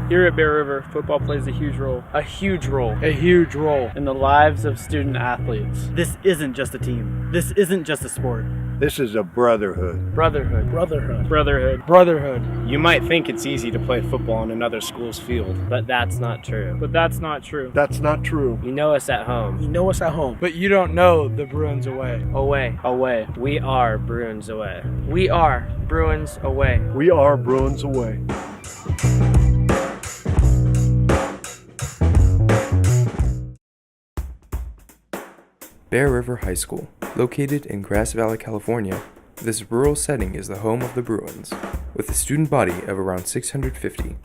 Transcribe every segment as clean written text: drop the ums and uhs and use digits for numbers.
Here at Bear River, football plays a huge role. A huge role. A huge role. In the lives of student athletes. This isn't just a team. This isn't just a sport. This is a brotherhood. Brotherhood. Brotherhood. Brotherhood. Brotherhood. You might think it's easy to play football on another school's field, but that's not true. But that's not true. That's not true. You know us at home. You know us at home. But you don't know the Bruins away. Away. Away. We are Bruins away. We are Bruins away. We are Bruins away. Bear River High School, located in Grass Valley, California, this rural setting is the home of the Bruins. With a student body of around 650,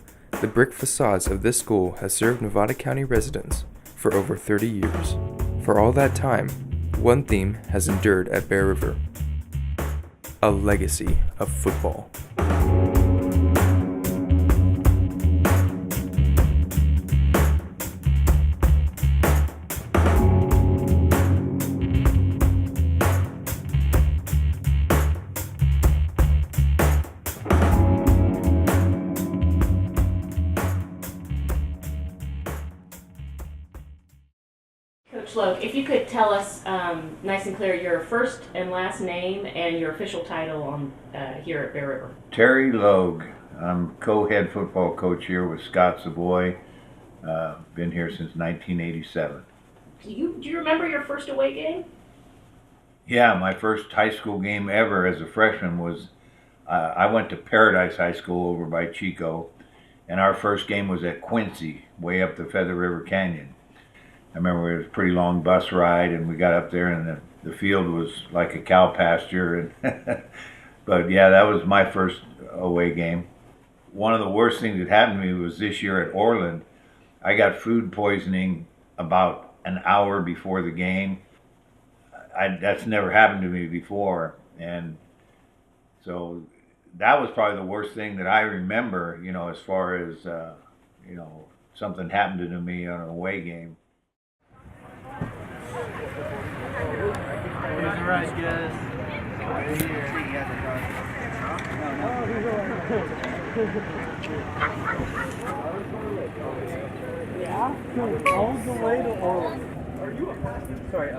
the brick facades of this school has served Nevada County residents for over 30 years. For all that time, one theme has endured at Bear River: a legacy of football. Coach Logue, if you could tell us nice and clear your first and last name and your official title on here at Bear River. Terry Logue. I'm co-head football coach here with Scott Savoy. Been here since 1987. Do you remember your first away game? Yeah, my first high school game ever as a freshman was, I went to Paradise High School over by Chico, and our first game was at Quincy, way up the Feather River Canyon. I remember it was a pretty long bus ride, and we got up there, and the field was like a cow pasture. And but yeah, that was my first away game. One of the worst things that happened to me was this year at Orland. I got food poisoning about an hour before the game. That's never happened to me before, and so that was probably the worst thing that I remember, as far as, something happened to me on an away game. All the way to Orland. Sorry,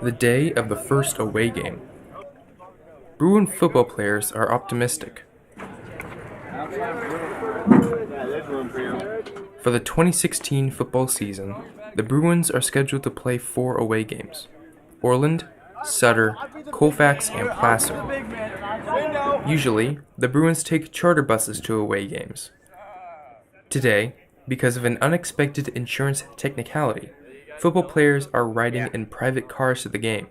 The day of the first away game. Bruin football players are optimistic. For the 2016 football season, the Bruins are scheduled to play 4 away games: Orland, Sutter, Colfax, and Placer. Usually, the Bruins take charter buses to away games. Today, because of an unexpected insurance technicality, football players are riding in private cars to the game.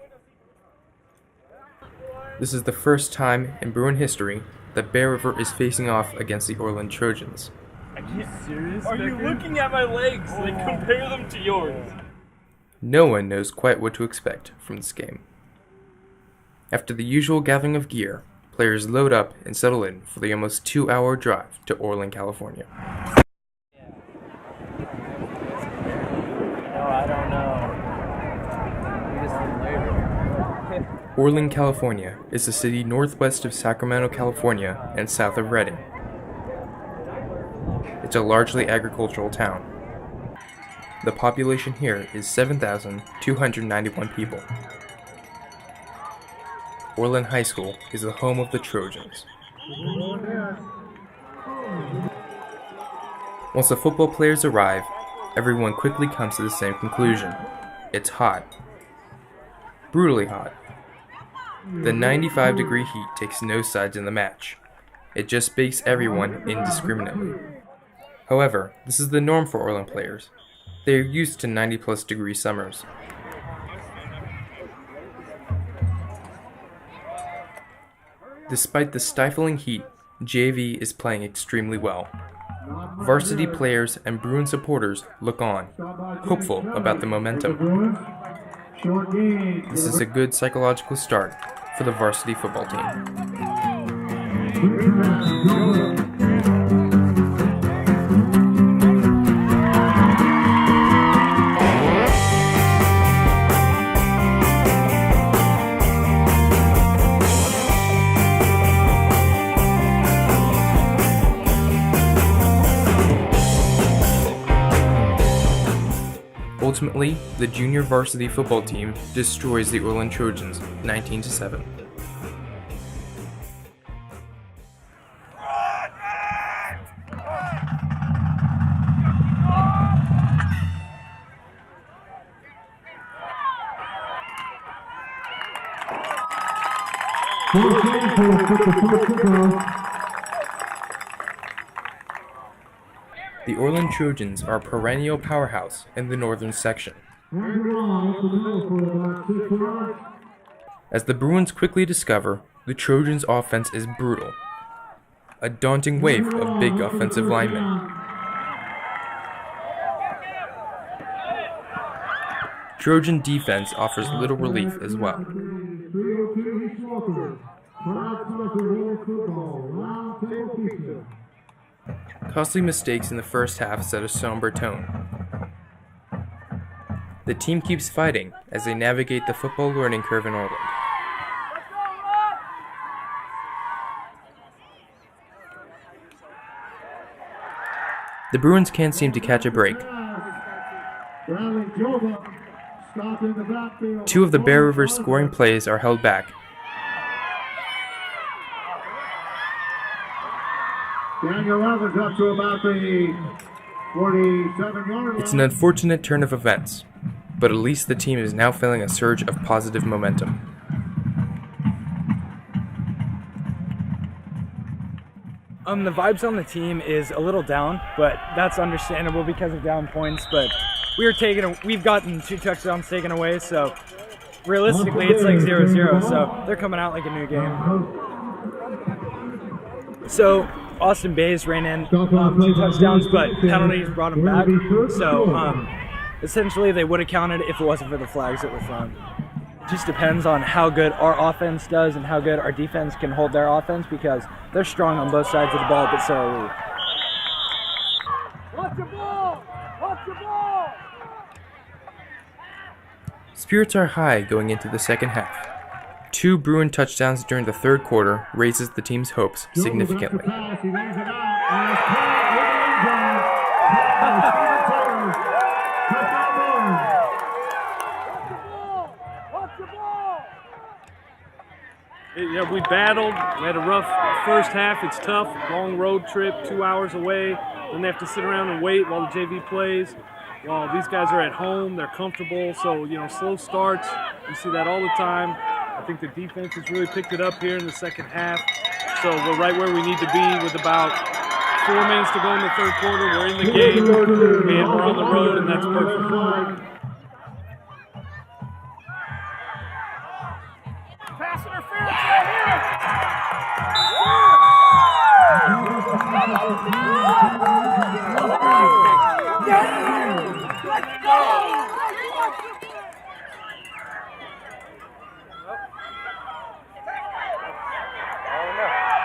This is the first time in Bruin history that Bear River is facing off against the Orland Trojans. Are you serious? Are you looking at my legs? Like, compare them to yours. No one knows quite what to expect from this game. After the usual gathering of gear, players load up and settle in for the almost 2-hour drive to Orland, California. Orland, California is a city northwest of Sacramento, California, and south of Redding. It's a largely agricultural town. The population here is 7,291 people. Orland High School is the home of the Trojans. Once the football players arrive, everyone quickly comes to the same conclusion. It's hot. Brutally hot. The 95-degree heat takes no sides in the match. It just bakes everyone indiscriminately. However, this is the norm for Orland players. They are used to 90-plus degree summers. Despite the stifling heat, JV is playing extremely well. Varsity players and Bruin supporters look on, hopeful about the momentum. This is a good psychological start for the varsity football team. Ultimately, the junior varsity football team destroys the Orland Trojans 19-7. The Orland Trojans are a perennial powerhouse in the northern section. As the Bruins quickly discover, the Trojans' offense is brutal. A daunting wave of big offensive linemen. Trojan defense offers little relief as well. Costly mistakes in the first half set a somber tone. The team keeps fighting as they navigate the football learning curve in Orland. The Bruins can't seem to catch a break. Two of the Bear River scoring plays are held back. Daniel Evans up to about the 47-yard line. It's an unfortunate turn of events, but at least the team is now feeling a surge of positive momentum. The vibes on the team is a little down, but that's understandable because of down points. But we've gotten 2 touchdowns taken away, so realistically it's like 0-0. So they're coming out like a new game. So Austin Bays ran in 2 touchdowns, but penalties brought them back. So essentially they would have counted if it wasn't for the flags that were thrown. It just depends on how good our offense does and how good our defense can hold their offense, because they're strong on both sides of the ball, but so are we. Watch the ball! Watch the ball! Spirits are high going into the second half. 2 Bruin touchdowns during the third quarter raises the team's hopes significantly. Yeah, we battled. We had a rough first half. It's tough. Long road trip, 2 hours away. Then they have to sit around and wait while the JV plays. While these guys are at home, they're comfortable. So, slow starts. You see that all the time. I think the defense has really picked it up here in the second half. So we're right where we need to be with about 4 minutes to go in the third quarter. We're in the game, and we're on the road, and that's perfect. Pass interference right here! Let's go!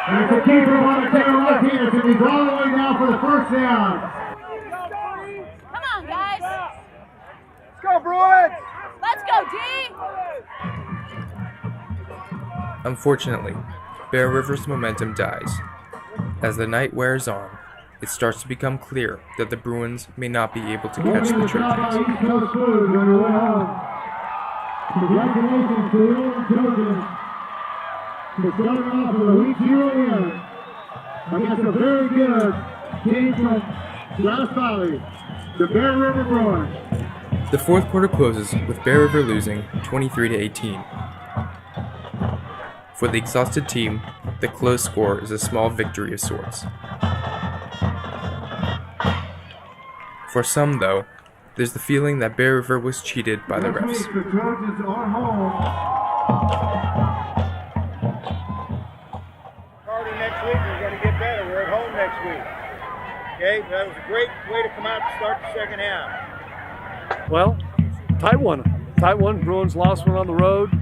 There's a keeper on the tail left here, so he's all the way down for the first down. Come on, guys. Let's go, Bruins! Let's go, D. Unfortunately, Bear River's momentum dies. As the night wears on, it starts to become clear that the Bruins may not be able to catch the Trojans. Congratulations to the Orland Trojans for starting off with a week 0 win against a very good team from Grass Valley, the Bear River Bruins. The fourth quarter closes with Bear River losing 23-18. For the exhausted team, the close score is a small victory of sorts. For some, though, there's the feeling that Bear River was cheated by the refs. The Trojans are home. Party next week, we're going to get better. We're at home next week. Okay, that was a great way to come out to start the second half. Well, tight one. Bruins lost one on the road.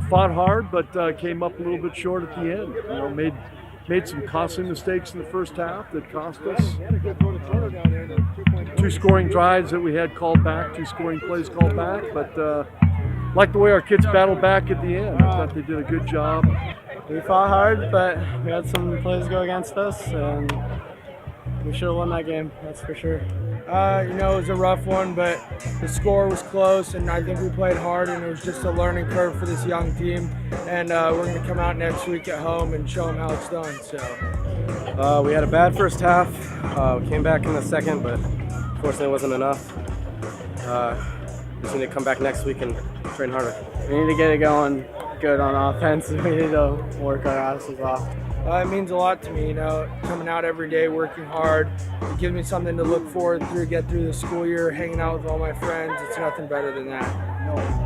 Fought hard, but came up a little bit short at the end. Made some costly mistakes in the first half that cost us. 2 scoring drives that we had called back, 2 scoring plays called back, but like the way our kids battled back at the end. I thought they did a good job. We fought hard, but we had some plays go against us, and We should have won that game, that's for sure. You know, it was a rough one, but the score was close, and I think we played hard, and it was just a learning curve for this young team. And we're going to come out next week at home and show them how it's done. So We had a bad first half. Came back in the second, but unfortunately it wasn't enough. Just need to come back next week and train harder. We need to get it going good on offense. We need to work our asses off. it means a lot to me, you know, coming out every day, working hard. It gives me something to look forward to, get through the school year, hanging out with all my friends. It's nothing better than that.